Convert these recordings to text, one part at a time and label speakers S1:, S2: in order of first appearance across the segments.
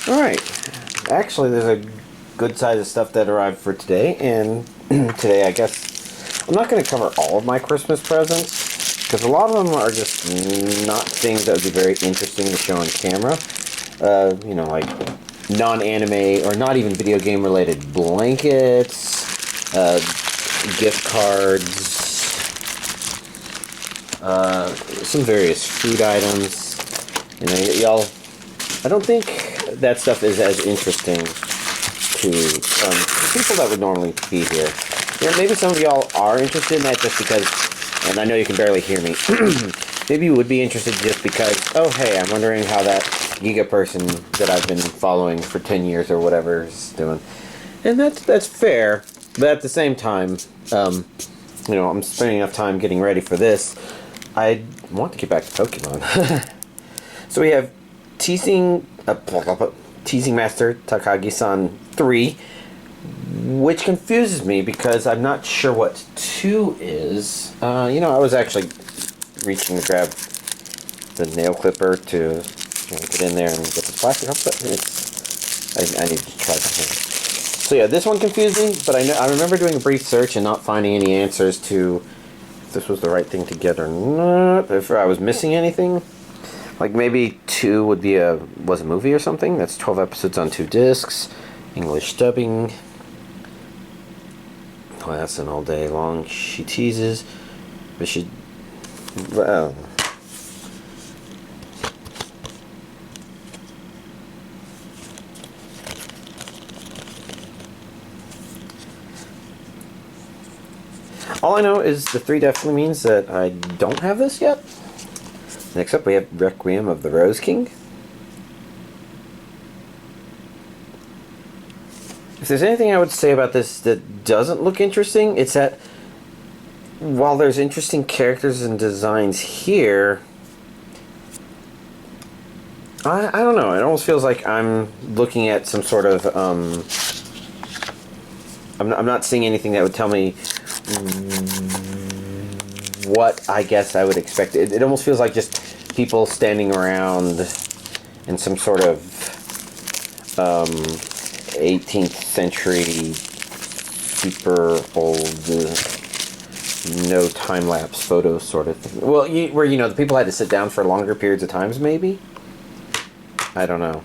S1: Alright, actually there's a good size of stuff that arrived for today, and today I guess I'm not going to cover all of my Christmas presents, because a lot of them are just not things that would be very interesting to show on camera. You know, like non-anime or not even video game related blankets, gift cards, some various food items. You know, y'all, I don't think that stuff is as interesting to people that would normally be here. Yeah, maybe some of y'all are interested in that just because, and I know you can barely hear me, maybe you would be interested just because, oh hey, I'm wondering how that Giga person that I've been following for 10 years or whatever is doing. And that's fair, but at the same time, you know, I'm spending enough time getting ready for this. I want to get back to Pokemon. So we have Teasing Master Takagi-san 3, which confuses me because I'm not sure what 2 is. You know, I was actually reaching to grab the nail clipper to get in there and get the plastic off, but I need to try something. So yeah, this one confused me, but I remember doing a brief search and not finding any answers to if this was the right thing to get or not, if I was missing anything. Like maybe 2 would be was a movie or something. That's 12 episodes on 2 discs. English dubbing. Class and all day long. She teases. But she... Well... All I know is the 3 definitely means that I don't have this yet. Next up, we have Requiem of the Rose King. If there's anything I would say about this that doesn't look interesting, it's that while there's interesting characters and designs here, I don't know, it almost feels like I'm looking at some sort of, I'm not seeing anything that would tell me what I guess I would expect. It almost feels like just people standing around in some sort of 18th century super old no time-lapse photo sort of thing. Well, where, you know, the people had to sit down for longer periods of times, maybe? I don't know.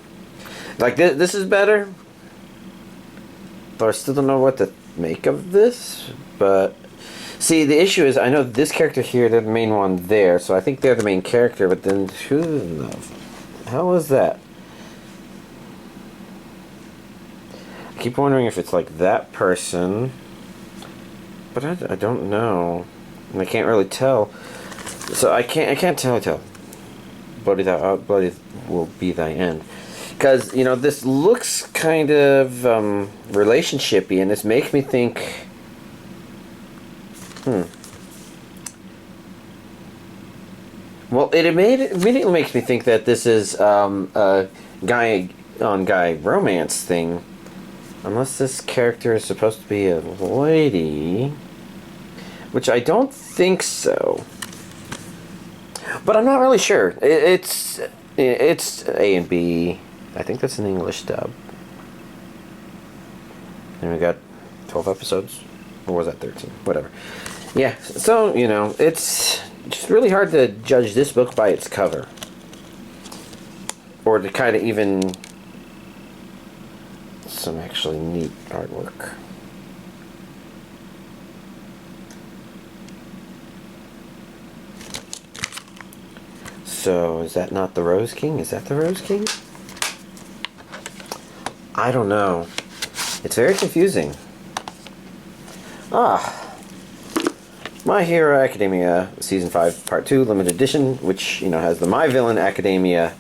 S1: Like, this is better, but I still don't know what to make of this, but... See, the issue is, I know this character here, they're the main one there, so I think they're the main character, but then who the hell is that? I keep wondering if it's like that person, but I don't know, and I can't really tell. So I can't tell. Bloody will be thy end. Because, you know, this looks kind of relationshipy, and this makes me think... Well, it immediately makes me think that this is a guy-on-guy romance thing. Unless this character is supposed to be a lady. Which I don't think so. But I'm not really sure. It's A and B. I think that's an English dub. And we got 12 episodes. Or was that 13? Whatever. Yeah, so, you know, it's just really hard to judge this book by its cover. Or to kind of even... some actually neat artwork. So, is that not the Rose King? Is that the Rose King? I don't know. It's very confusing. My Hero Academia Season 5 Part 2 Limited Edition, which, you know, has the My Villain Academia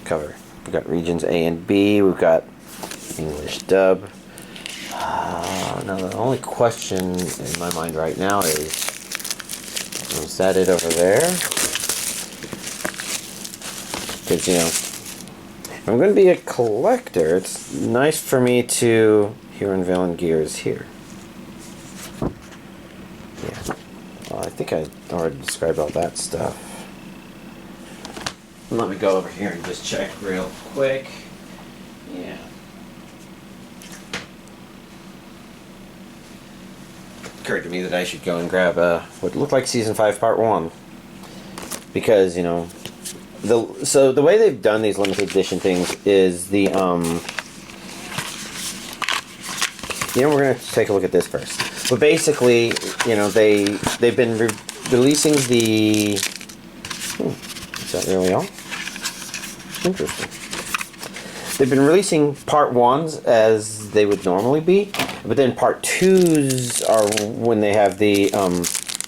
S1: cover. We've got regions A and B, we've got English dub. Now the only question in my mind right now is that it over there? Because, you know, if I'm going to be a collector, it's nice for me to hero and villain gears here. Yeah. Well, I think I already described all that stuff. Let me go over here and just check real quick. Yeah. Occurred to me that I should go and grab what looked like season 5 part 1, because you know the way they've done these limited edition things is the we're gonna take a look at this first. But basically, you know, they've been releasing the. Is that really all? Interesting. They've been releasing part 1s as they would normally be, but then part 2s are when they have the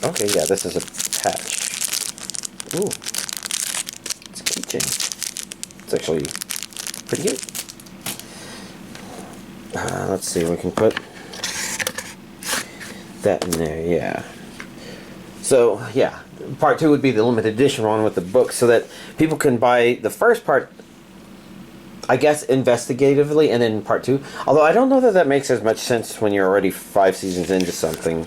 S1: okay, yeah, this is a patch. Ooh, it's a keychain. It's actually pretty good. Let's see, we can put that in there. Yeah. So yeah, part 2 would be the limited edition one with the book, so that people can buy the first part, I guess, investigatively, and then part 2. Although I don't know that that makes as much sense when you're already 5 seasons into something.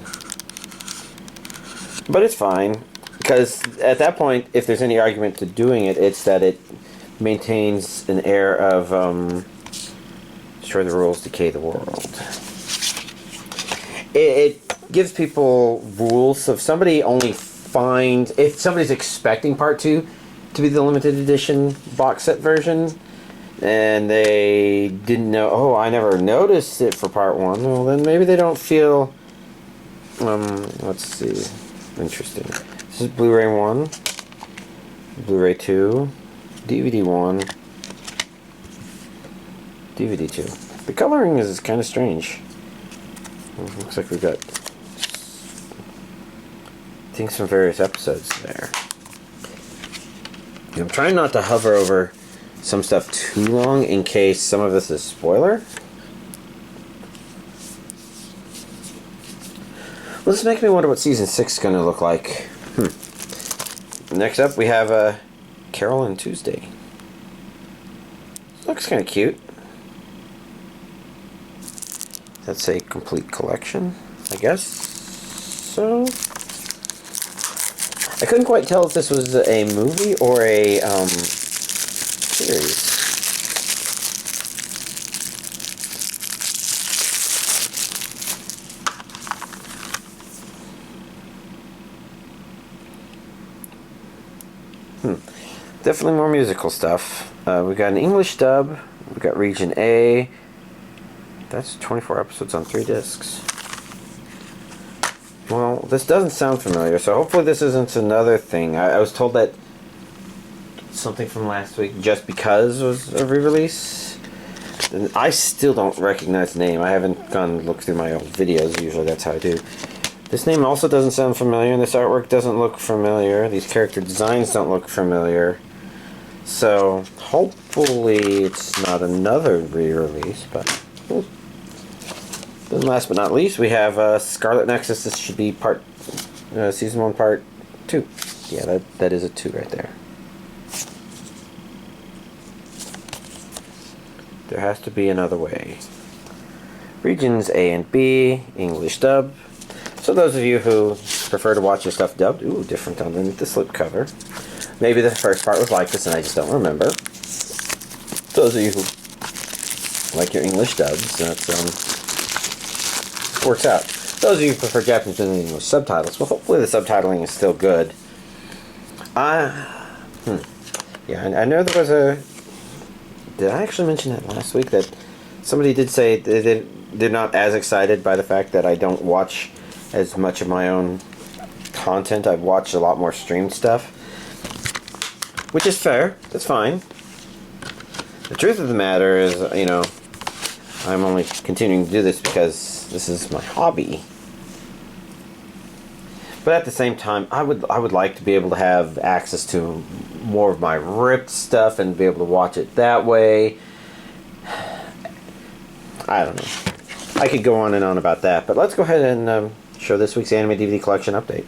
S1: But it's fine, because at that point, if there's any argument to doing it, it's that it maintains an air of destroy the rules, decay the world. It gives people rules, so if somebody if somebody's expecting part 2 to be the limited edition box set version, and they didn't know, oh, I never noticed it for part 1, well, then maybe they don't feel, let's see, interesting. This is Blu-ray 1, Blu-ray 2, DVD 1, DVD 2. The coloring is kind of strange. Looks like we've got things from various episodes there. I'm trying not to hover over some stuff too long in case some of this is spoiler. Well, this makes me wonder what season 6 is going to look like. Next up, we have Carole Tuesday. Looks kind of cute. That's a complete collection, I guess. So I couldn't quite tell if this was a movie or a series. Definitely more musical stuff. We got an English dub. We got Region A. That's 24 episodes on 3 discs. Well, this doesn't sound familiar, so hopefully this isn't another thing. I was told that something from last week, Just Because, was a re-release. And I still don't recognize the name. I haven't gone and looked through my old videos. Usually that's how I do. This name also doesn't sound familiar, and this artwork doesn't look familiar. These character designs don't look familiar. So, hopefully it's not another re-release, but... Then last but not least, we have Scarlet Nexus. This should be season 1, part 2. Yeah, that is a 2 right there. There has to be another way. Regions A and B, English dub. So those of you who prefer to watch your stuff dubbed, ooh, different underneath the slipcover. Maybe the first part was like this and I just don't remember. Those of you who like your English dubs, that's works out. Those of you who prefer Japanese and English subtitles, well, hopefully the subtitling is still good. Yeah, I know there was a... Did I actually mention that last week? That somebody did say they're not as excited by the fact that I don't watch as much of my own content. I've watched a lot more streamed stuff. Which is fair. That's fine. The truth of the matter is, you know, I'm only continuing to do this because this is my hobby. But at the same time, I would like to be able to have access to more of my ripped stuff and be able to watch it that way. I don't know. I could go on and on about that, but let's go ahead and show this week's anime DVD collection update.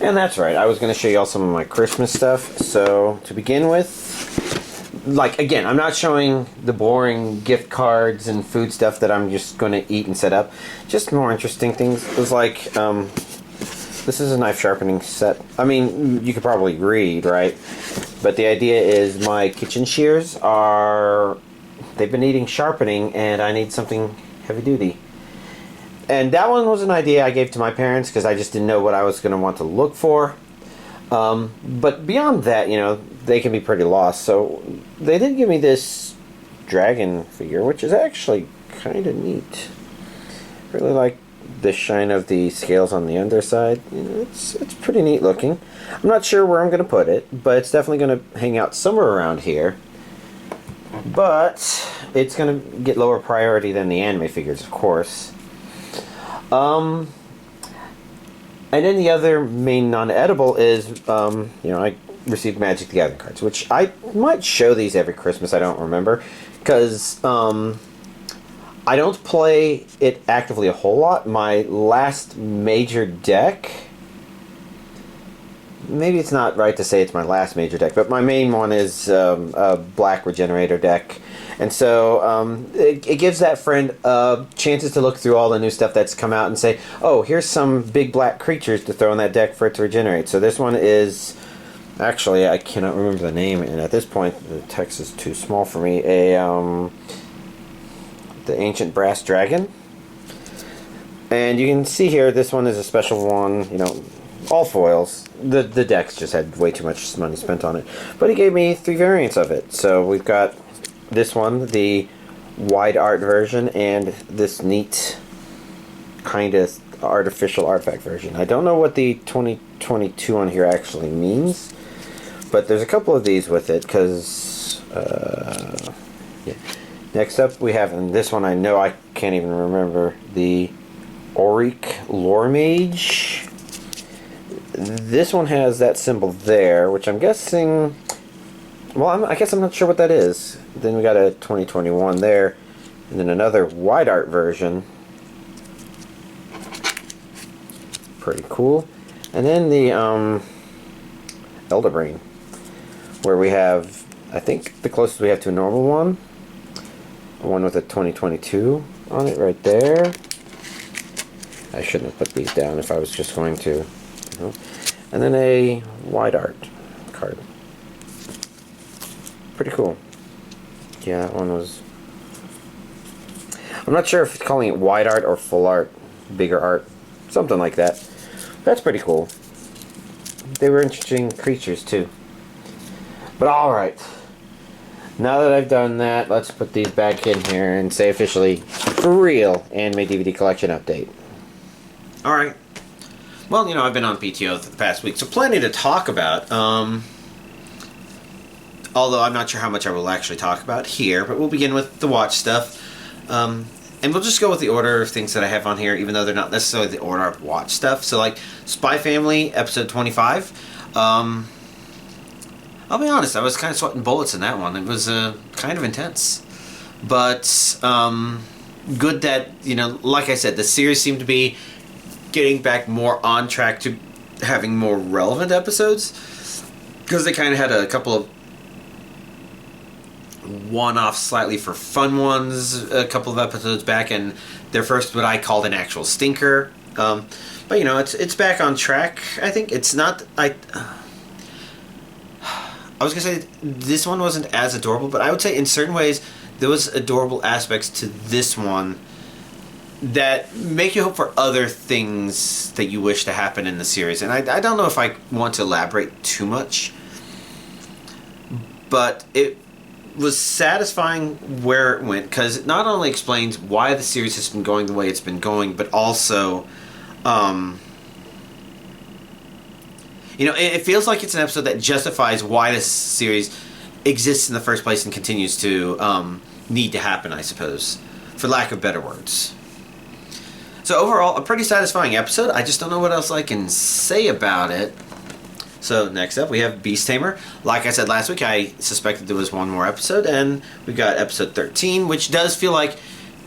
S1: And that's right, I was going to show you all some of my Christmas stuff. So, to begin with, like, again, I'm not showing the boring gift cards and food stuff that I'm just going to eat and set up. Just more interesting things. It was like, this is a knife sharpening set. I mean, you could probably read, right? But the idea is my kitchen shears are they've been needing sharpening, and I need something heavy duty. And that one was an idea I gave to my parents because I just didn't know what I was going to want to look for. But beyond that, you know, they can be pretty lost. So they did give me this dragon figure, which is actually kind of neat. Really like the shine of the scales on the underside. You know, it's pretty neat looking. I'm not sure where I'm going to put it, but it's definitely going to hang out somewhere around here. But it's going to get lower priority than the anime figures, of course. And then the other main non-edible is, you know, I received Magic the Gathering cards, which I might show these every Christmas, I don't remember, because I don't play it actively a whole lot. My last major deck, maybe it's not right to say it's my last major deck, but my main one is a black regenerator deck. And so it gives that friend chances to look through all the new stuff that's come out and say, oh, here's some big black creatures to throw in that deck for it to regenerate. So this one is, actually, I cannot remember the name, and at this point the text is too small for me, the Ancient Brass Dragon. And you can see here, this one is a special one, you know, all foils. The decks just had way too much money spent on it. But he gave me 3 variants of it. So we've got this one, the wide art version, and this neat kind of artificial artifact version. I don't know what the 2022 on here actually means, but there's a couple of these with it, because yeah. Next up we have, and this one I know I can't even remember, the Auric Lore Mage. This one has that symbol there, which I'm guessing, well, I guess I'm not sure what that is. Then we got a 2021 there, and then another wide art version. Pretty cool. And then the Elder Brain, where we have, I think the closest we have to a normal one with a 2022 on it right there. I shouldn't have put these down if I was just going to. You know. And then a wide art card. Pretty cool. Yeah, that one was... I'm not sure if it's calling it wide art or full art, bigger art, something like that. That's pretty cool. They were interesting creatures too. But alright. Now that I've done that, let's put these back in here and say officially, for real, anime DVD collection update. Alright. Well, you know, I've been on PTO for the past week, so plenty to talk about. Although I'm not sure how much I will actually talk about here, but we'll begin with the watch stuff. And we'll just go with the order of things that I have on here, even though they're not necessarily the order of watch stuff. So, like, Spy Family, episode 25. I'll be honest, I was kind of sweating bullets in that one. It was kind of intense. But good that, you know, like I said, the series seemed to be getting back more on track to having more relevant episodes. Because they kind of had a couple of one-off, slightly for fun ones a couple of episodes back, and their first, what I called an actual stinker. But, you know, it's back on track. I think it's not... I was going to say this one wasn't as adorable, but I would say in certain ways there was adorable aspects to this one that make you hope for other things that you wish to happen in the series. And I don't know if I want to elaborate too much, but it was satisfying where it went, because it not only explains why the series has been going the way it's been going, but also... you know, it feels like it's an episode that justifies why this series exists in the first place and continues to need to happen, I suppose, for lack of better words. So overall, a pretty satisfying episode. I just don't know what else I can say about it. So next up, we have Beast Tamer. Like I said last week, I suspected there was one more episode, and we got episode 13, which does feel like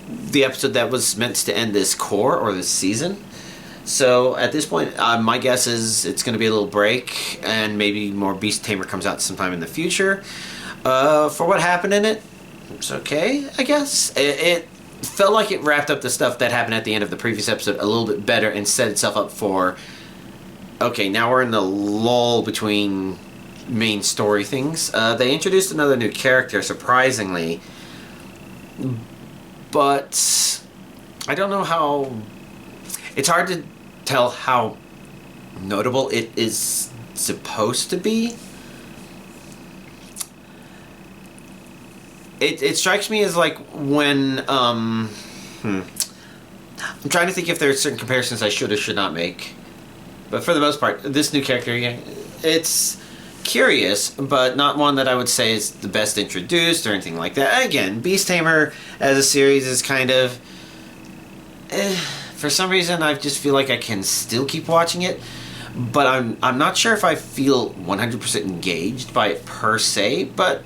S1: the episode that was meant to end this core or this season. So at this point, my guess is it's going to be a little break, and maybe more Beast Tamer comes out sometime in the future. For what happened in it, it's okay, I guess. It felt like it wrapped up the stuff that happened at the end of the previous episode a little bit better and set itself up for, okay, now we're in the lull between main story things. They introduced another new character, surprisingly,
S2: but I don't know how... It's hard to tell how notable it is supposed to be. It strikes me as like when... I'm trying to think if there are certain comparisons I should or should not make. But for the most part, this new character, yeah, it's curious, but not one that I would say is the best introduced or anything like that. Again, Beast Tamer as a series is kind of... for some reason, I just feel like I can still keep watching it. But I'm not sure if I feel 100% engaged by it per se, but...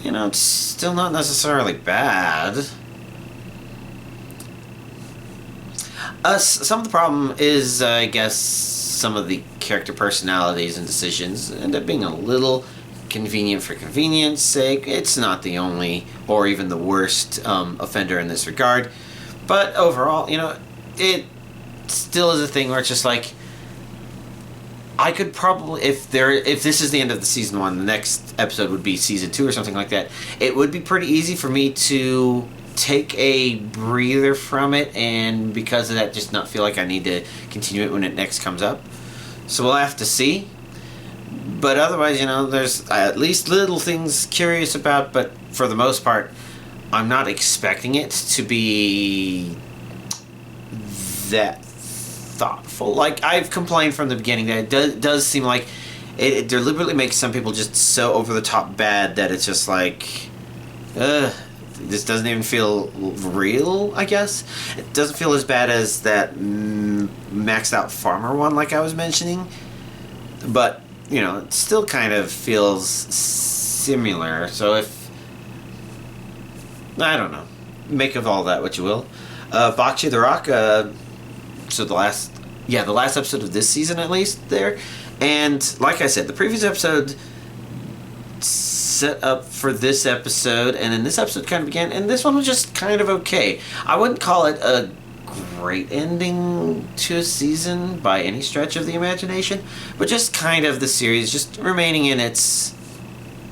S2: You know, it's still not necessarily bad. Some of the problem is, I guess, some of the character personalities and decisions end up being a little convenient for convenience sake. It's not the only or even the worst offender in this regard. But overall, you know, it still is a thing where it's just like, I could probably, if this is the end of the season 1, the next episode would be season 2 or something like that, it would be pretty easy for me to take a breather from it, and because of that, just not feel like I need to continue it when it next comes up. So we'll have to see. But otherwise, you know, there's at least little things curious about, but for the most part, I'm not expecting it to be that thoughtful. Like, I've complained from the beginning that it does seem like it deliberately makes some people just so over the top bad that it's just like, this doesn't even feel real, I guess. It doesn't feel as bad as that maxed out farmer one like I was mentioning, but you know, it still kind of feels similar. So if, I don't know, make of all that what you will. Bakshi the Rock, so the last episode of this season at least there, and like I said, the previous episode set up for this episode, and then this episode kind of began, and this one was just kind of okay. I wouldn't call it a great ending to a season by any stretch of the imagination, but just kind of the series just remaining in its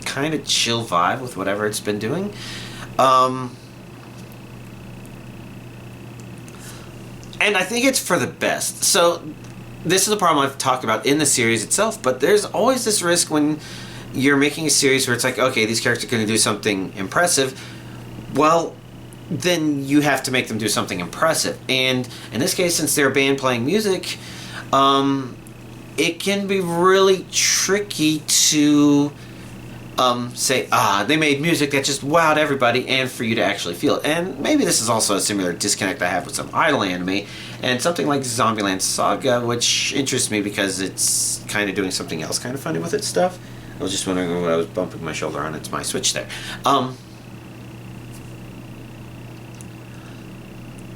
S2: kind of chill vibe with whatever it's been doing. And I think it's for the best. So this is a problem I've talked about in the series itself, but there's always this risk when you're making a series where it's like, okay, these characters are going to do something impressive. Well, then you have to make them do something impressive. And in this case, since they're a band playing music, it can be really tricky to say, they made music that just wowed everybody, and for you to actually feel it. And maybe this is also a similar disconnect I have with some idol anime, and something like Zombieland Saga, which interests me because it's kind of doing something else kind of funny with its stuff. I was just wondering what I was bumping my shoulder on. It's my Switch there.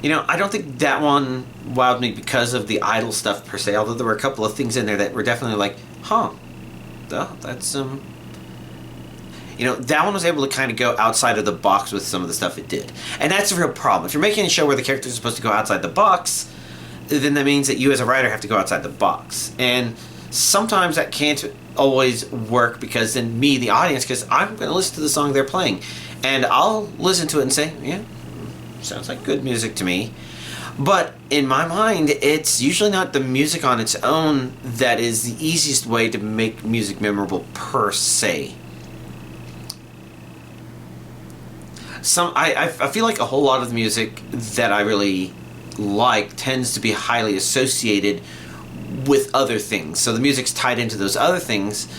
S2: You know, I don't think that one wowed me because of the idol stuff per se, although there were a couple of things in there that were definitely like, that's you know, that one was able to kind of go outside of the box with some of the stuff it did. And that's a real problem. If you're making a show where the characters are supposed to go outside the box, then that means that you as a writer have to go outside the box. And sometimes that can't always work, because then me, the audience, because I'm going to listen to the song they're playing, and I'll listen to it and say, yeah, sounds like good music to me. But in my mind, it's usually not the music on its own that is the easiest way to make music memorable per se. I feel like a whole lot of the music that I really like tends to be highly associated with other things. So the music's tied into those other things,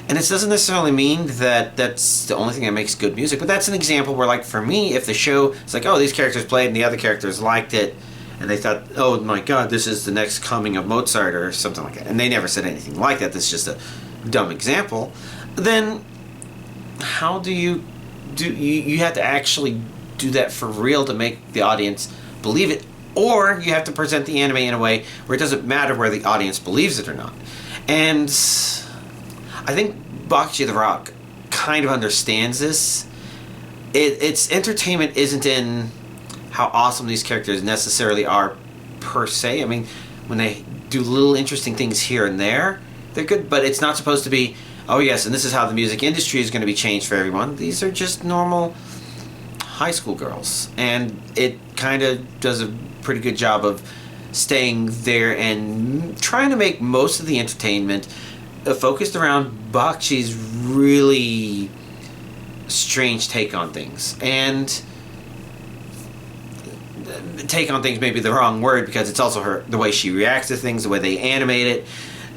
S2: and it doesn't necessarily mean that that's the only thing that makes good music, but that's an example where, like, for me, if the show, it's like, oh, these characters played and the other characters liked it, and they thought, oh my god, this is the next coming of Mozart or something like that, and they never said anything like that, this is just a dumb example, then how do you have to actually do that for real to make the audience believe it, or you have to present the anime in a way where it doesn't matter where the audience believes it or not. And I think Bakshi the Rock kind of understands this. Its entertainment isn't in how awesome these characters necessarily are per se. I mean, when they do little interesting things here and there, they're good, but it's not supposed to be, oh yes, and this is how the music industry is going to be changed for everyone. These are just normal, high school girls, and it kind of does a pretty good job of staying there and trying to make most of the entertainment focused around Bakshi's really strange take on things. And take on things may be the wrong word, because it's also the way she reacts to things, the way they animate it.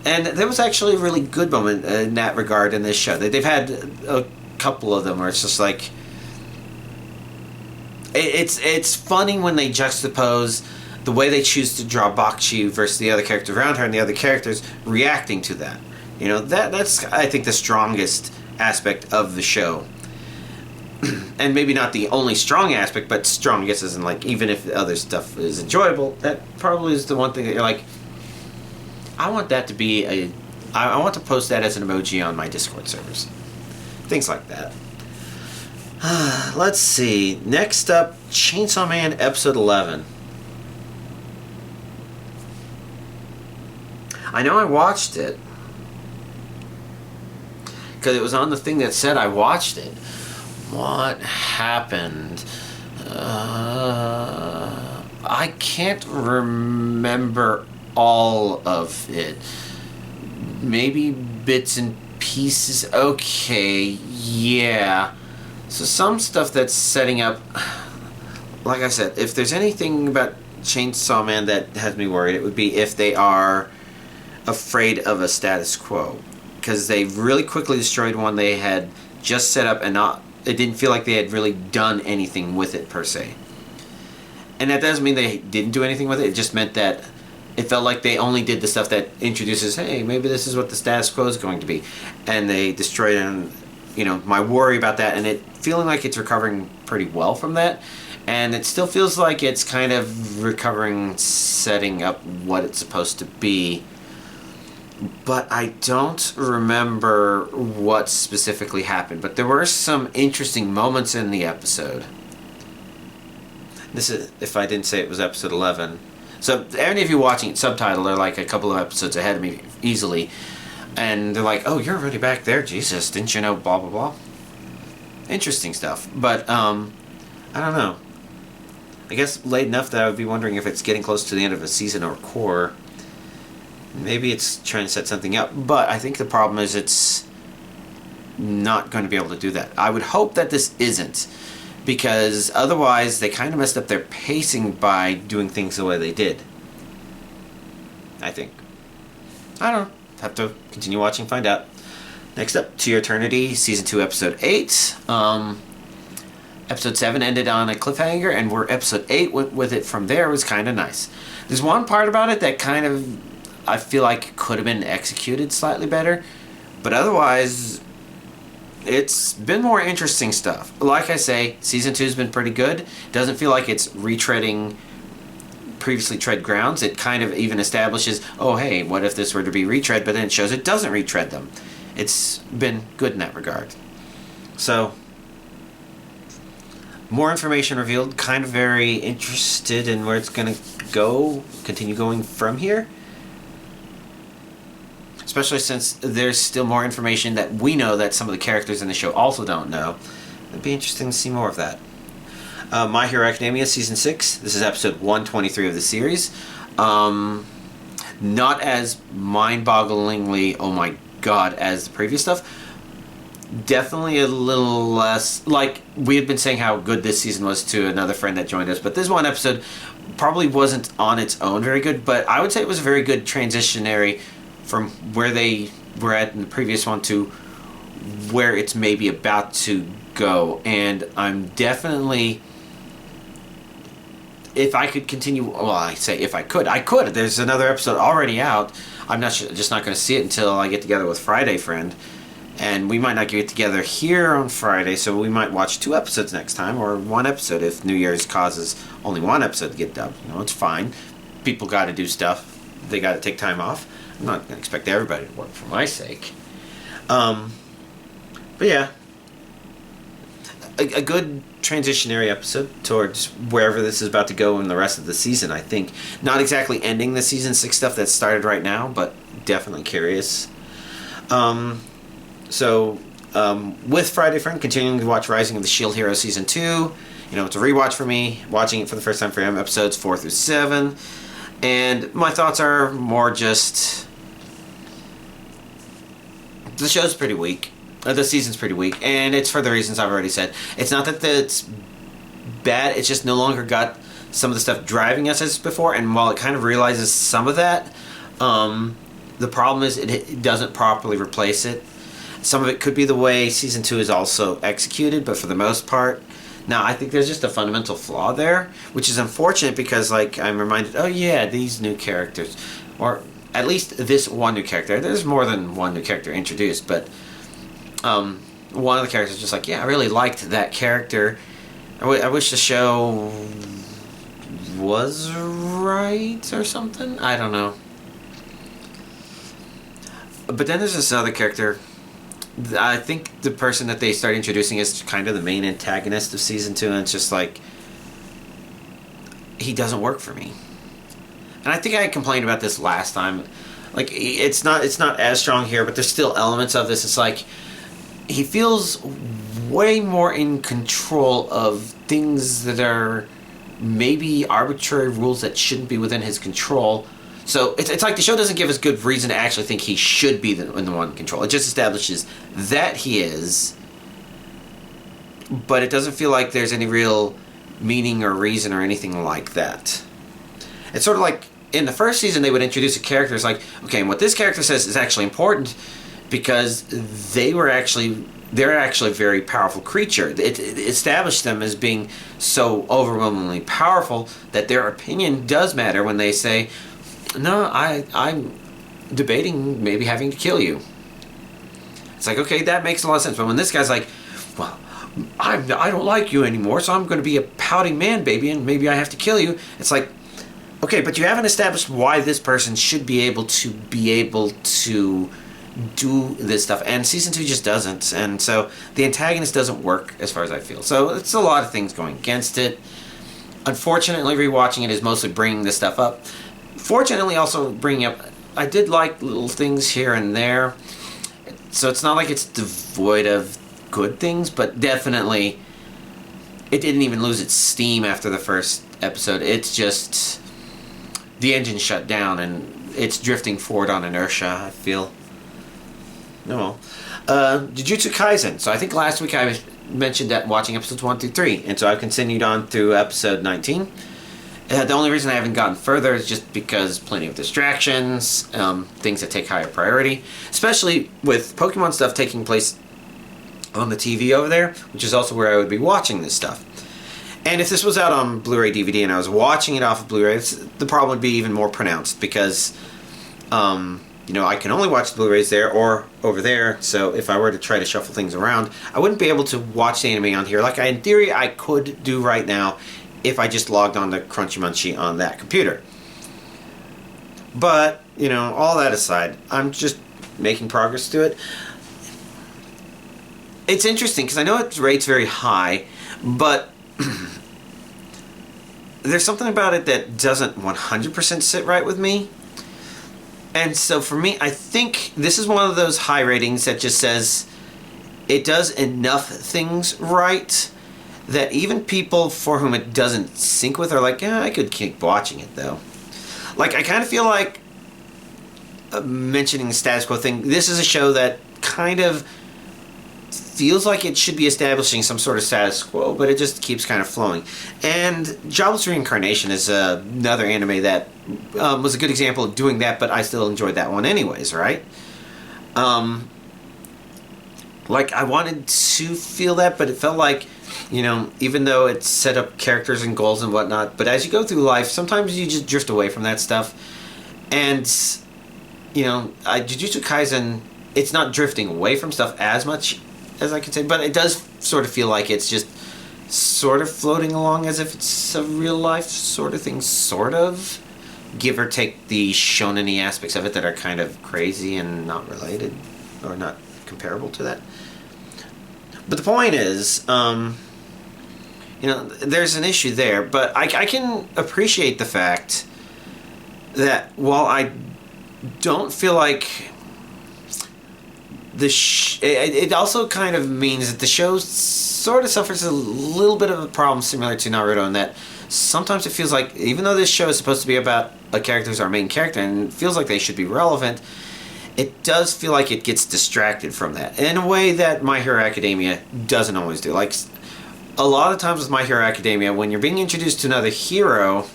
S2: And there was actually a really good moment in that regard in this show. They've had a couple of them where it's just like, it's funny when they juxtapose the way they choose to draw Bakshi versus the other characters around her, and the other characters reacting to that. You know, that's I think the strongest aspect of the show. And maybe not the only strong aspect, but strongest as in, like, even if the other stuff is enjoyable, that probably is the one thing that you're like, I want that to be I want to post that as an emoji on my Discord servers. Things like that. Let's see. Next up, Chainsaw Man Episode 11. I know I watched it, because it was on the thing that said I watched it. What happened? I can't remember all of it. Maybe bits and pieces. Okay, yeah. So some stuff that's setting up... Like I said, if there's anything about Chainsaw Man that has me worried, it would be if they are afraid of a status quo. Because they really quickly destroyed one they had just set up, and it didn't feel like they had really done anything with it per se. And that doesn't mean they didn't do anything with it. It just meant that it felt like they only did the stuff that introduces, hey, maybe this is what the status quo is going to be. And they destroyed it, and, you know, my worry about that, and it feeling like it's recovering pretty well from that. And it still feels like it's kind of recovering, setting up what it's supposed to be. But I don't remember what specifically happened. But there were some interesting moments in the episode. This is, if I didn't say it was episode 11. So any of you watching it subtitled are like a couple of episodes ahead of me easily. And they're like, oh, you're already back there? Jesus, didn't you know blah, blah, blah? Interesting stuff. But, I don't know. I guess late enough that I would be wondering if it's getting close to the end of a season or core. Maybe it's trying to set something up, but I think the problem is it's not going to be able to do that. I would hope that this isn't, because otherwise they kind of messed up their pacing by doing things the way they did. I think. I don't know. Have to continue watching, find out. Next up, To Your Eternity, Season 2, Episode 8. Episode 7 ended on a cliffhanger, and where Episode 8 went with it from there was kind of nice. There's one part about it that kind of, I feel like, could have been executed slightly better, but otherwise, it's been more interesting stuff. Like I say, Season 2 has been pretty good. Doesn't feel like it's retreading previously tread grounds. It kind of even establishes, oh hey, what if this were to be retread, but then it shows it doesn't retread them. It's been good in that regard. So, more information revealed. Kind of very interested in where it's going to go, continue going from here. Especially since there's still more information that we know that some of the characters in the show also don't know. It'd be interesting to see more of that. My Hero Academia Season 6. This is episode 123 of the series. Not as mind-bogglingly, oh my god, as the previous stuff. Definitely a little less, like we had been saying how good this season was to another friend that joined us, but this one episode probably wasn't on its own very good, but I would say it was a very good transitionary from where they were at in the previous one to where it's maybe about to go. And I'm definitely, if I could continue, well, I say if I could. There's another episode already out. I'm not sure, just not going to see it until I get together with Friday Friend. And we might not get together here on Friday, so we might watch 2 episodes next time, or 1 episode if New Year's causes only 1 episode to get dubbed. You know, it's fine. People got to do stuff. They got to take time off. I'm not going to expect everybody to work for my sake. But yeah. A good transitionary episode towards wherever this is about to go in the rest of the season, I think. Not exactly ending the Season 6 stuff that started right now, but definitely curious. So, with Friday Friend, continuing to watch Rising of the Shield Hero Season 2. You know, it's a rewatch for me, watching it for the first time for him, episodes 4 through 7. And my thoughts are more just... The show's pretty weak. The season's pretty weak. And it's for the reasons I've already said. It's not that it's bad, it's just no longer got some of the stuff driving us as before. And while it kind of realizes some of that, the problem is it doesn't properly replace it. Some of it could be the way Season 2 is also executed, but for the most part... Now, I think there's just a fundamental flaw there, which is unfortunate because, like, I'm reminded, oh yeah, these new characters, or at least this one new character. There's more than one new character introduced, but one of the characters is just like, yeah, I really liked that character. I wish the show was right or something. I don't know. But then there's this other character. I think the person that they start introducing is kind of the main antagonist of Season 2, and it's just like, he doesn't work for me. And I think I complained about this last time. Like, it's not as strong here, but there's still elements of this. It's like, he feels way more in control of things that are maybe arbitrary rules that shouldn't be within his control. So it's like the show doesn't give us good reason to actually think he should be the one in control. It just establishes that he is, but it doesn't feel like there's any real meaning or reason or anything like that. It's sort of like in the first season they would introduce a character. It's like, okay, and what this character says is actually important because they're actually a very powerful creature. It established them as being so overwhelmingly powerful that their opinion does matter when they say, no, I'm debating maybe having to kill you. It's like, okay, that makes a lot of sense. But when this guy's like, well, I don't like you anymore, so I'm going to be a pouting man baby, and maybe I have to kill you. It's like, okay, but you haven't established why this person should be able to do this stuff. And Season 2 just doesn't. And so the antagonist doesn't work as far as I feel. So it's a lot of things going against it. Unfortunately, rewatching it is mostly bringing this stuff up. Fortunately, also bringing up, I did like little things here and there. So it's not like it's devoid of good things, but definitely it didn't even lose its steam after the first episode. It's just the engine shut down and it's drifting forward on inertia, I feel. No. Jujutsu Kaisen. So I think last week I mentioned that watching episodes 1 through 3, and so I've continued on through episode 19. The only reason I haven't gotten further is just because plenty of distractions, things that take higher priority, especially with Pokemon stuff taking place on the TV over there, which is also where I would be watching this stuff. And if this was out on Blu-ray DVD and I was watching it off of Blu-ray, the problem would be even more pronounced because, you know, I can only watch the Blu-rays there or over there, so if I were to try to shuffle things around, I wouldn't be able to watch the anime on here like in theory I could do right now if I just logged on to Crunchy Munchy on that computer. But, you know, all that aside, I'm just making progress to it. It's interesting because I know it rates very high, but there's something about it that doesn't 100% sit right with me. And so for me, I think this is one of those high ratings that just says it does enough things right that even people for whom it doesn't sync with are like, yeah, I could keep watching it though. Like, I kind of feel like mentioning the status quo thing, this is a show that kind of feels like it should be establishing some sort of status quo, but it just keeps kind of flowing. And Jobless Reincarnation is another anime that was a good example of doing that, but I still enjoyed that one anyways, right? Like, I wanted to feel that, but it felt like, you know, even though it set up characters and goals and whatnot, but as you go through life, sometimes you just drift away from that stuff. And, you know, Jujutsu Kaisen, it's not drifting away from stuff as much as I could say, but it does sort of feel like it's just sort of floating along as if it's a real life sort of thing, sort of. Give or take the shonen-y aspects of it that are kind of crazy and not related, or not comparable to that. But the point is, you know, there's an issue there, but I can appreciate the fact that while I don't feel like it also kind of means that the show sort of suffers a little bit of a problem similar to Naruto in that sometimes it feels like, even though this show is supposed to be about a character who's our main character and it feels like they should be relevant, it does feel like it gets distracted from that in a way that My Hero Academia doesn't always do. Like, a lot of times with My Hero Academia, when you're being introduced to another hero,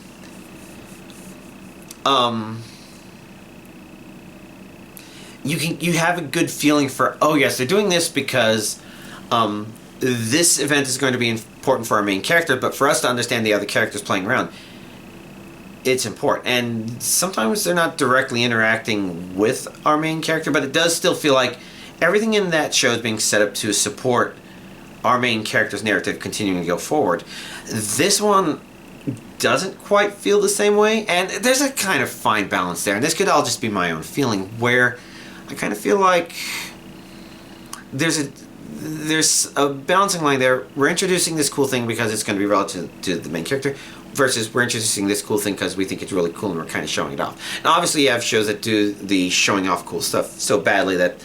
S2: you have a good feeling for, oh yes, they're doing this because this event is going to be important for our main character, but for us to understand the other characters playing around, it's important. And sometimes they're not directly interacting with our main character, but it does still feel like everything in that show is being set up to support our main character's narrative continuing to go forward. This one doesn't quite feel the same way, and there's a kind of fine balance there, and this could all just be my own feeling, where I kind of feel like there's a balancing line there. We're introducing this cool thing because it's going to be relative to the main character, versus we're introducing this cool thing because we think it's really cool and we're kind of showing it off. And obviously you have shows that do the showing off cool stuff so badly that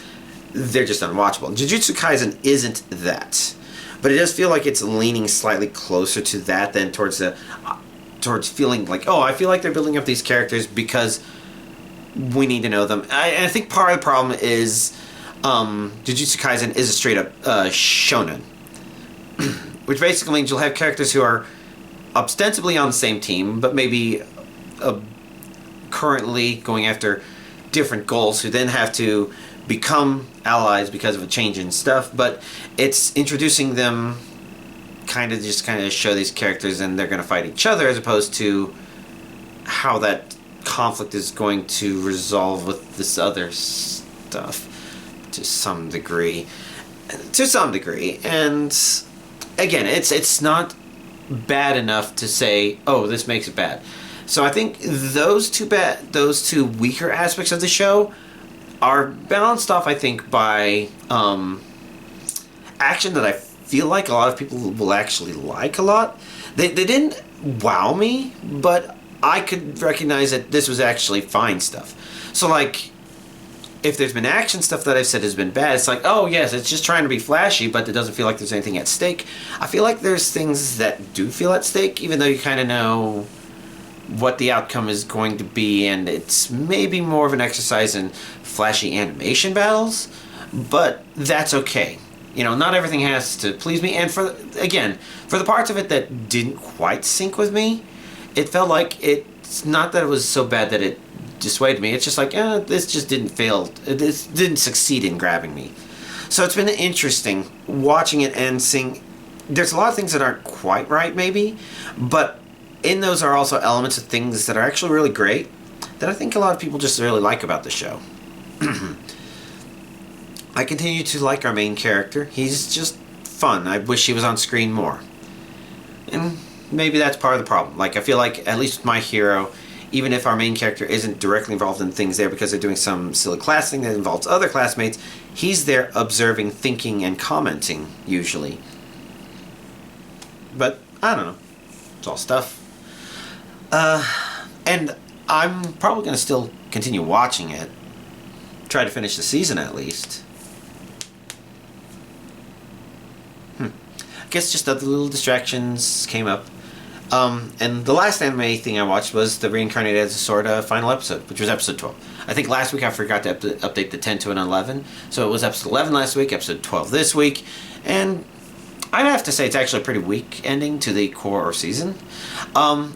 S2: they're just unwatchable. Jujutsu Kaisen isn't that, but it does feel like it's leaning slightly closer to that than towards feeling like, oh, I feel like they're building up these characters because we need to know them. I think part of the problem is Jujutsu Kaisen is a straight up shonen, which basically means you'll have characters who are ostensibly on the same team, but maybe currently going after different goals, who then have to become allies because of a change in stuff. But it's introducing them kind of show these characters and they're going to fight each other, as opposed to how that conflict is going to resolve with this other stuff to some degree. And again, it's not bad enough to say, oh, this makes it bad. So I think those two weaker aspects of the show are balanced off, I think, by action that I feel like a lot of people will actually like a lot. They didn't wow me, but I could recognize that this was actually fine stuff. So like, if there's been action stuff that I've said has been bad, it's like, oh yes, it's just trying to be flashy, but it doesn't feel like there's anything at stake. I feel like there's things that do feel at stake, even though you kind of know what the outcome is going to be, and it's maybe more of an exercise in flashy animation battles, but that's okay. You know, not everything has to please me, and for the parts of it that didn't quite sync with me, it felt like it's not that it was so bad that it dissuaded me. It's just like, this just this didn't succeed in grabbing me. So it's been interesting watching it and seeing there's a lot of things that aren't quite right maybe, but in those are also elements of things that are actually really great that I think a lot of people just really like about the show. I continue to like our main character. He's just fun. I wish he was on screen more. And maybe that's part of the problem. Like, I feel like, at least with My Hero, even if our main character isn't directly involved in things there because they're doing some silly class thing that involves other classmates, he's there observing, thinking, and commenting, usually. But, I don't know. It's all stuff. And I'm probably going to still continue watching it. Try to finish the season, at least. I guess just other little distractions came up. And the last anime thing I watched was the Reincarnated as a Sword final episode, which was episode 12. I think last week I forgot to update the 10 to an 11, so it was episode 11 last week, episode 12 this week, and I'd have to say it's actually a pretty weak ending to the core season. And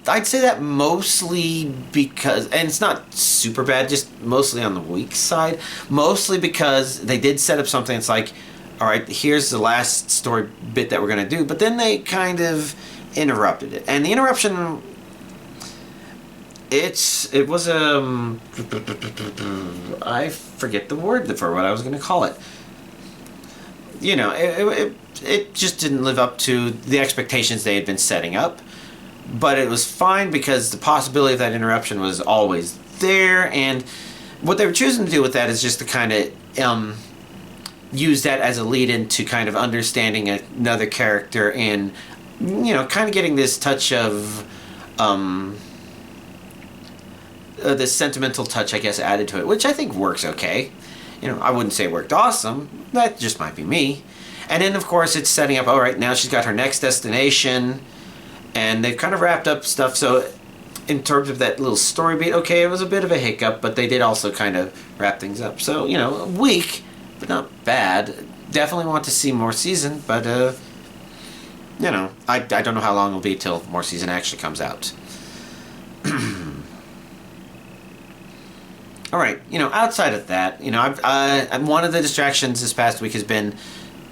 S2: I'd say that mostly because, and it's not super bad, just mostly on the weak side, mostly because they did set up something that's like, alright, here's the last story bit that we're going to do, but then they kind of interrupted it. And the interruption, it was I forget the word for what I was going to call it. You know, it just didn't live up to the expectations they had been setting up. But it was fine because the possibility of that interruption was always there, and what they were choosing to do with that is just to kind of use that as a lead-in to kind of understanding another character and, you know, kind of getting this touch of this sentimental touch, I guess, added to it, which I think works okay. You know, I wouldn't say it worked awesome. That just might be me. And then, of course, it's setting up, all right, now she's got her next destination, and they've kind of wrapped up stuff. So in terms of that little story beat, okay, it was a bit of a hiccup, but they did also kind of wrap things up. So, you know, weak, but not bad. Definitely want to see more season, but, you know, I don't know how long it'll be till more season actually comes out. All right, you know, outside of that, you know, one of the distractions this past week has been,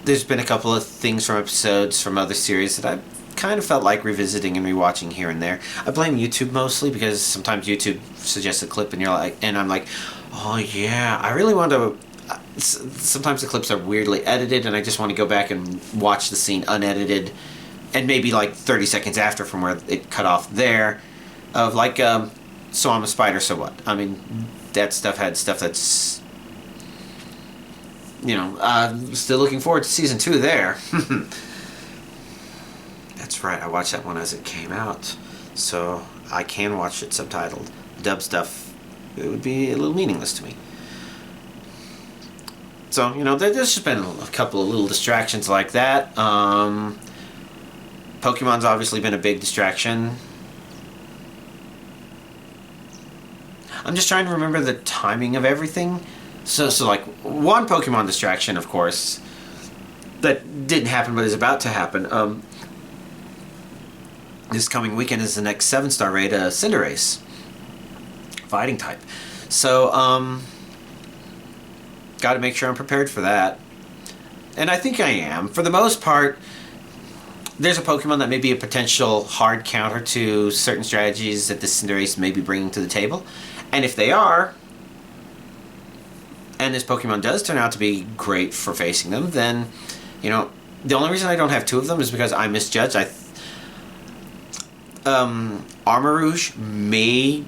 S2: there's been a couple of things from episodes from other series that I've kind of felt like revisiting and rewatching here and there. I blame YouTube mostly because sometimes YouTube suggests a clip and you're like, and I'm like, oh yeah, I really want to. Sometimes the clips are weirdly edited and I just want to go back and watch the scene unedited, and maybe like 30 seconds after from where it cut off there, of like, so I'm a spider, so what? I mean, that stuff had stuff that's, you know, still looking forward to season 2 there. That's right, I watched that one as it came out, so I can watch it subtitled. Dub stuff, it would be a little meaningless to me. So, you know, there's just been a couple of little distractions like that. Pokemon's obviously been a big distraction. I'm just trying to remember the timing of everything. So like, one Pokemon distraction, of course, that didn't happen but is about to happen. This coming weekend is the next 7-star raid, Cinderace. Fighting type. So, got to make sure I'm prepared for that. And I think I am. For the most part, there's a Pokemon that may be a potential hard counter to certain strategies that this Cinderace may be bringing to the table. And if they are, and this Pokemon does turn out to be great for facing them, then, you know, the only reason I don't have 2 of them is because I misjudged. Armarouge may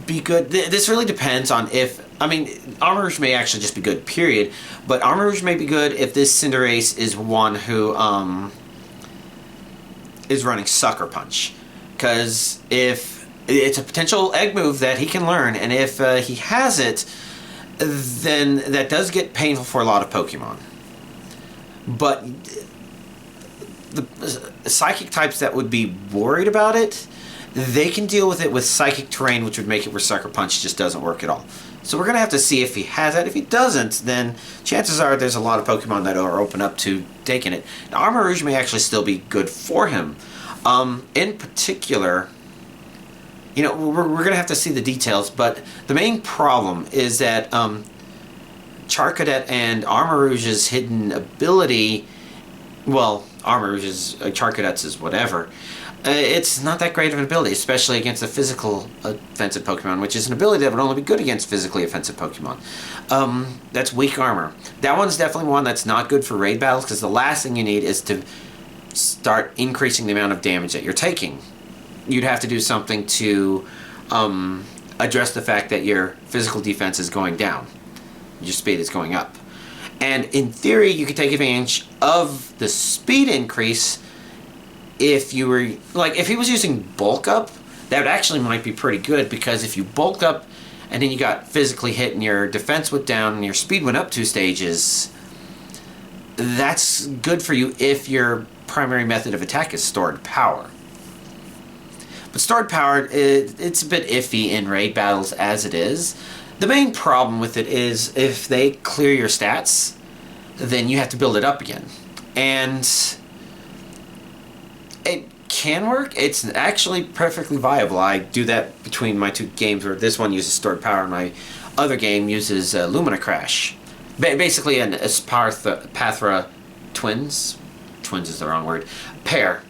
S2: be good. This really depends on if, I mean, Armarouge may actually just be good, period. But Armarouge may be good if this Cinderace is one who is running Sucker Punch. Because if it's a potential egg move that he can learn, and if he has it, then that does get painful for a lot of Pokemon. But the psychic types that would be worried about it, they can deal with it with psychic terrain, which would make it where Sucker Punch just doesn't work at all. So we're going to have to see if he has that. If he doesn't, then chances are there's a lot of Pokemon that are open up to taking it. Now, Armarouge may actually still be good for him. In particular, you know, we're going to have to see the details, but the main problem is that Charcadet and Armarouge's hidden ability, well, Armarouge's, Charcadet's is whatever, it's not that great of an ability, especially against a physical offensive Pokemon, which is an ability that would only be good against physically offensive Pokemon. That's weak armor. That one's definitely one that's not good for raid battles, because the last thing you need is to start increasing the amount of damage that you're taking. You'd have to do something to address the fact that your physical defense is going down. Your speed is going up. And in theory, you could take advantage of the speed increase if you were, like, if he was using bulk up, that actually might be pretty good, because if you bulked up and then you got physically hit and your defense went down and your speed went up 2 stages, that's good for you if your primary method of attack is stored power. But stored power, it's a bit iffy in raid battles as it is. The main problem with it is if they clear your stats, then you have to build it up again. And it can work. It's actually perfectly viable. I do that between my 2 games, where this one uses stored power and my other game uses Lumina Crash. Basically an Espathra twins. Twins is the wrong word. Pair.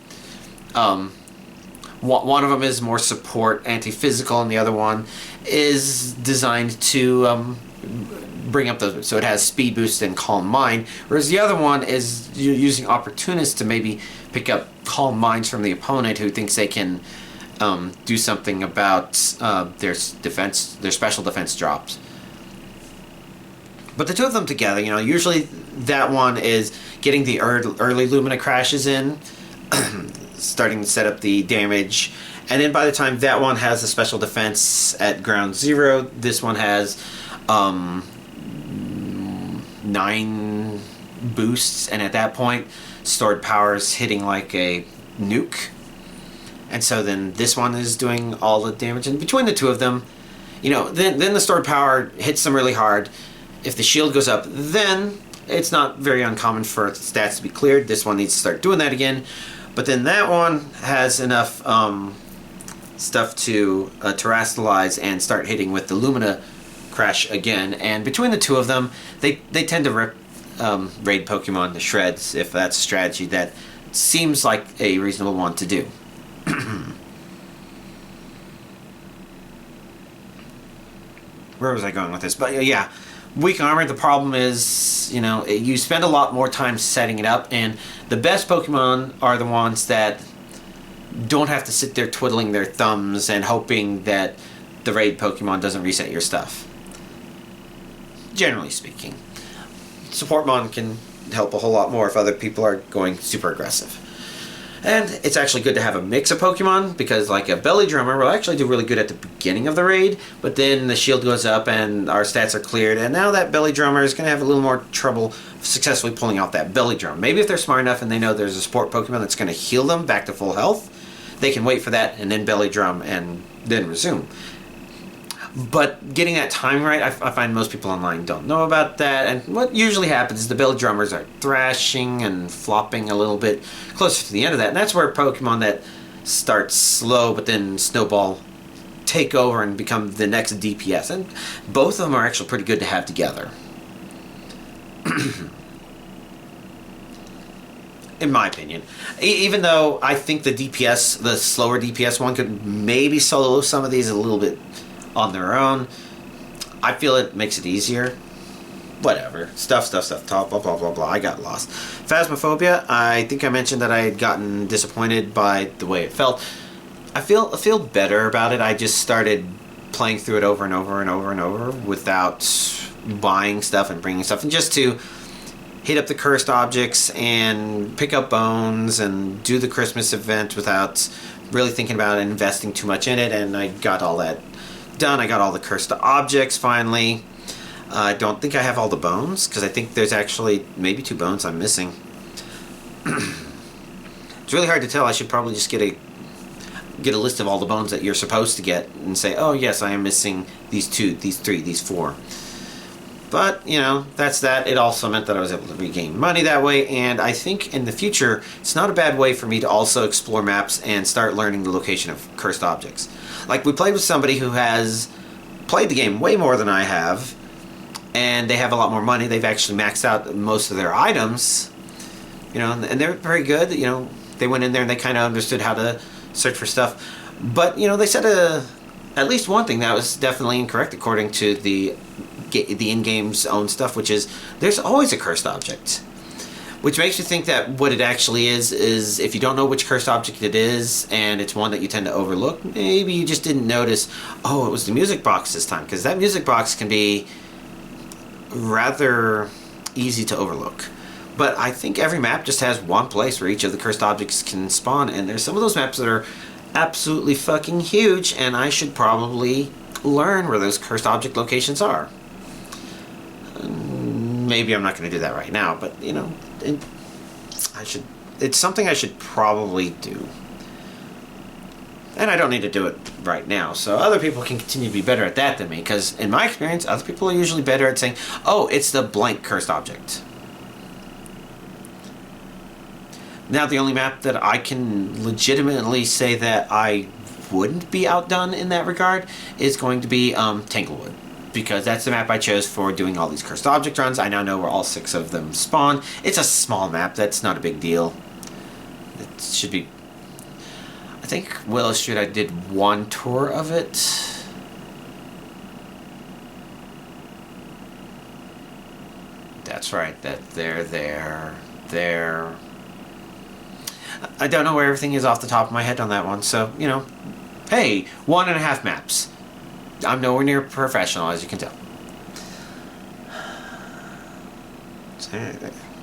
S2: One of them is more support, anti-physical, and the other one is designed to bring up the, so it has speed boost and calm mind, whereas the other one is using opportunists to maybe pick up calm minds from the opponent who thinks they can do something about their defense, their special defense drops. But the 2 of them together, you know, usually that one is getting the early Lumina crashes in, starting to set up the damage, And then by the time that one has a special defense at ground 0, this one has 9 boosts, and at that point stored power is hitting like a nuke. And so then this one is doing all the damage, and between the two of them, you know, then the stored power hits them really hard. If the shield goes up, then it's not very uncommon for stats to be cleared. This one needs to start doing that again. But then that one has enough stuff to terrestrialize and start hitting with the Lumina crash again. And between the two of them, they tend to rip raid Pokemon to shreds, if that's a strategy that seems like a reasonable one to do. Where was I going with this? But yeah, weak armor, the problem is, you know, you spend a lot more time setting it up, and the best Pokemon are the ones that don't have to sit there twiddling their thumbs and hoping that the raid Pokemon doesn't reset your stuff. Generally speaking. Support Mon can help a whole lot more if other people are going super aggressive. And it's actually good to have a mix of Pokemon, because like a Belly Drummer will actually do really good at the beginning of the raid, but then the shield goes up and our stats are cleared, and now that Belly Drummer is going to have a little more trouble successfully pulling out that Belly Drum. Maybe if they're smart enough and they know there's a support Pokemon that's going to heal them back to full health, they can wait for that and then Belly Drum and then resume. But getting that timing right, I find most people online don't know about that. And what usually happens is the Belly Drummers are thrashing and flopping a little bit closer to the end of that. And that's where Pokemon that start slow but then snowball take over and become the next DPS. And both of them are actually pretty good to have together. In my opinion. Even though I think the DPS, the slower DPS one, could maybe solo some of these a little bit on their own. I feel it makes it easier. Whatever. Stuff, blah, blah, blah, blah. I got lost. Phasmophobia, I think I mentioned that I had gotten disappointed by the way it felt. I feel better about it. I just started playing through it over and over and over and over without buying stuff and bringing stuff, and just to hit up the cursed objects and pick up bones and do the Christmas event without really thinking about it and investing too much in it, and I got all that done. I got all the cursed objects finally. I don't think I have all the bones, because I think there's actually maybe 2 bones I'm missing. It's really hard to tell. I should probably just get a list of all the bones that you're supposed to get and say, oh yes, I am missing these 2, these 3, these 4. But, you know, that's that. It also meant that I was able to regain money that way, and I think in the future, it's not a bad way for me to also explore maps and start learning the location of cursed objects. Like, we played with somebody who has played the game way more than I have, and they have a lot more money. They've actually maxed out most of their items, you know, and they're very good. You know, they went in there and they kind of understood how to search for stuff. But, you know, they said at least one thing that was definitely incorrect according to the in-game's own stuff, which is there's always a cursed object. Which makes you think that what it actually is if you don't know which cursed object it is, and it's one that you tend to overlook, maybe you just didn't notice, oh, it was the music box this time, because that music box can be rather easy to overlook. But I think every map just has one place where each of the cursed objects can spawn, and there's some of those maps that are absolutely fucking huge, and I should probably learn where those cursed object locations are. Maybe I'm not going to do that right now, but, you know, it's something I should probably do. And I don't need to do it right now, so other people can continue to be better at that than me, because in my experience, other people are usually better at saying, oh, it's the blank cursed object. Now, the only map that I can legitimately say that I wouldn't be outdone in that regard is going to be Tanglewood, because that's the map I chose for doing all these cursed object runs. I now know where all 6 of them spawn. It's a small map. That's not a big deal. It should be... I think Willow Street, I did 1 tour of it. That's right. That there. I don't know where everything is off the top of my head on that one. So, you know, hey, 1.5 maps. I'm nowhere near professional, as you can tell.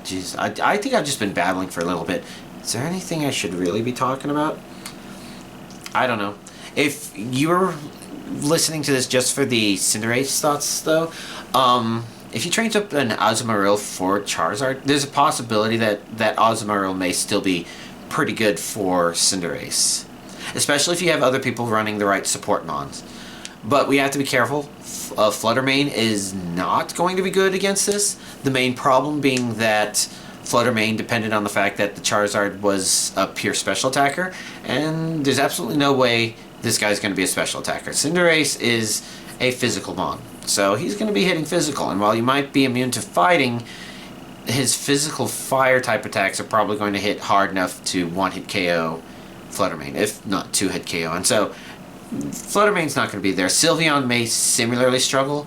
S2: Jeez, I think I've just been babbling for a little bit. Is there anything I should really be talking about? I don't know. If you're listening to this just for the Cinderace thoughts, though, if you trained up an Azumarill for Charizard, there's a possibility that Azumarill may still be pretty good for Cinderace. Especially if you have other people running the right support mons. But we have to be careful. Fluttermane is not going to be good against this. The main problem being that Fluttermane depended on the fact that the Charizard was a pure special attacker, and there's absolutely no way this guy's going to be a special attacker. Cinderace is a physical mon, so he's going to be hitting physical, and while you might be immune to fighting, his physical fire type attacks are probably going to hit hard enough to one-hit KO Fluttermane, if not two-hit KO, and so Fluttermane's not going to be there. Sylveon may similarly struggle.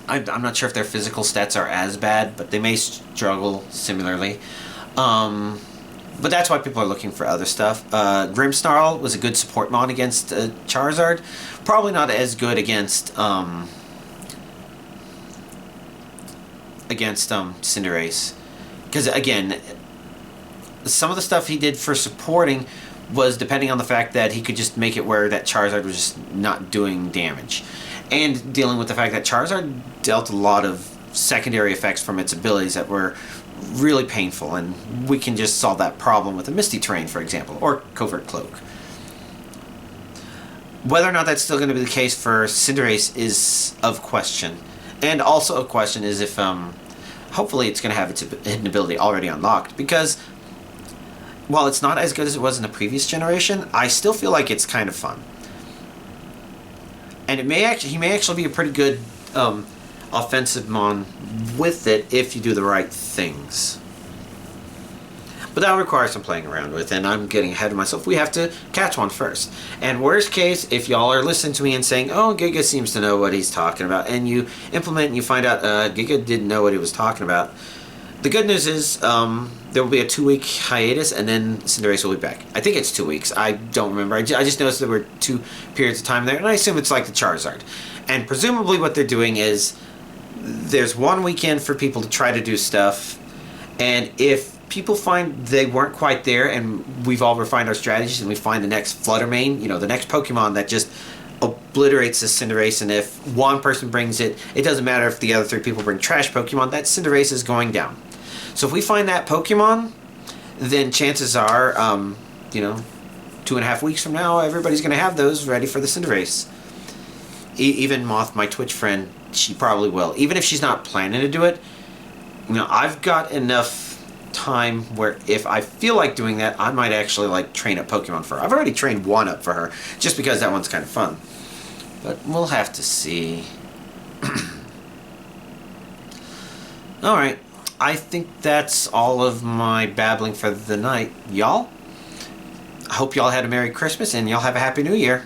S2: I'm not sure if their physical stats are as bad, but they may struggle similarly. But that's why people are looking for other stuff. Grimmsnarl was a good support mon against Charizard. Probably not as good against Cinderace. Because, again, some of the stuff he did for supporting was depending on the fact that he could just make it where that Charizard was just not doing damage. And dealing with the fact that Charizard dealt a lot of secondary effects from its abilities that were really painful, and we can just solve that problem with a Misty Terrain, for example, or Covert Cloak. Whether or not that's still going to be the case for Cinderace is of question. And also a question is if, hopefully it's going to have its hidden ability already unlocked, because while it's not as good as it was in the previous generation, I still feel like it's kind of fun. And he may actually be a pretty good offensive mon with it if you do the right things. But that requires some playing around with, and I'm getting ahead of myself. We have to catch one first. And worst case, if y'all are listening to me and saying, oh, Giga seems to know what he's talking about, and you implement and you find out Giga didn't know what he was talking about, the good news is there will be a 2-week hiatus, and then Cinderace will be back. I think it's 2 weeks. I don't remember. I just noticed there were 2 periods of time there, and I assume it's like the Charizard. And presumably what they're doing is there's 1 weekend for people to try to do stuff, and if people find they weren't quite there and we've all refined our strategies and we find the next Fluttermane, the next Pokemon that just obliterates the Cinderace, and if one person brings it, it doesn't matter if the other 3 people bring trash Pokemon, that Cinderace is going down. So if we find that Pokemon, then chances are, 2.5 weeks from now, everybody's going to have those ready for the Cinderace. Even Moth, my Twitch friend, she probably will. Even if she's not planning to do it, I've got enough time where if I feel like doing that, I might actually train up Pokemon for her. I've already trained one up for her, just because that one's kind of fun. But we'll have to see. Alright. I think that's all of my babbling for the night. Y'all? I hope y'all had a Merry Christmas and y'all have a Happy New Year.